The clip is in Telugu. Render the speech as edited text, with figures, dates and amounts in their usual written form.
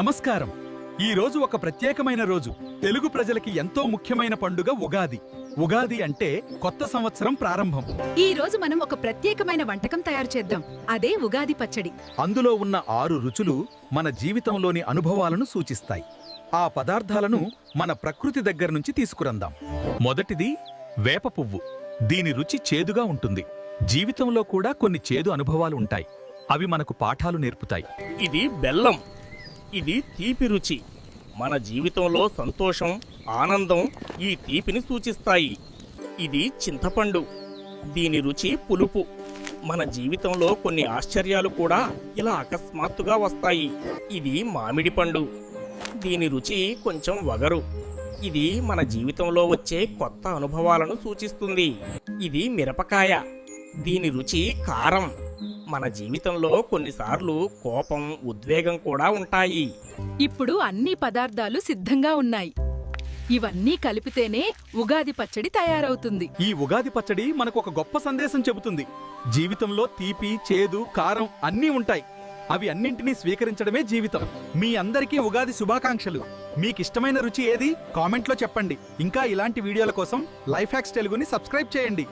నమస్కారం. ఈ రోజు ఒక ప్రత్యేకమైన రోజు. తెలుగు ప్రజలకి ఎంతో ముఖ్యమైన పండుగ ఉగాది. ఉగాది అంటే కొత్త సంవత్సరం ప్రారంభం. ఈ రోజు మనం ఒక ప్రత్యేకమైన వంటకం తయారు చేద్దాం. అదే ఉగాది పచ్చడి. అందులో ఉన్న 6 రుచులు మన జీవితంలోని అనుభవాలను సూచిస్తాయి. ఆ పదార్థాలను మన ప్రకృతి దగ్గర నుంచి తీసుకురందాం. మొదటిది వేప పువ్వు. దీని రుచి చేదుగా ఉంటుంది. జీవితంలో కూడా కొన్ని చేదు అనుభవాలు ఉంటాయి. అవి మనకు పాఠాలు నేర్పుతాయి. ఇది బెల్లం. ఇది తీపి రుచి. మన జీవితంలో సంతోషం, ఆనందం ఈ తీపిని సూచిస్తాయి. ఇది చింతపండు. దీని రుచి పులుపు. మన జీవితంలో కొన్ని ఆశ్చర్యాలు కూడా ఇలా అకస్మాత్తుగా వస్తాయి. ఇది మామిడి పండు. దీని రుచి కొంచెం వగరు. ఇది మన జీవితంలో వచ్చే కొత్త అనుభవాలను సూచిస్తుంది. ఇది మిరపకాయ. దీని రుచి కారం. మన జీవితంలో కొన్నిసార్లు కోపం, ఉద్వేగం కూడా ఉంటాయి. ఇప్పుడు అన్ని పదార్థాలు సిద్ధంగా ఉన్నాయి. ఇవన్నీ కలిపితేనే ఉగాది పచ్చడి తయారవుతుంది. ఈ ఉగాది పచ్చడి మనకు ఒక గొప్ప సందేశం చెబుతుంది. జీవితంలో తీపి, చేదు, కారం అన్నీ ఉంటాయి. అవి అన్నింటినీ స్వీకరించడమే జీవితం. మీ అందరికీ ఉగాది శుభాకాంక్షలు. మీకిష్టమైన రుచి ఏది? కామెంట్లో చెప్పండి. ఇంకా ఇలాంటి వీడియోల కోసం లైఫ్ హ్యాక్స్ తెలుగుని సబ్స్క్రైబ్ చేయండి.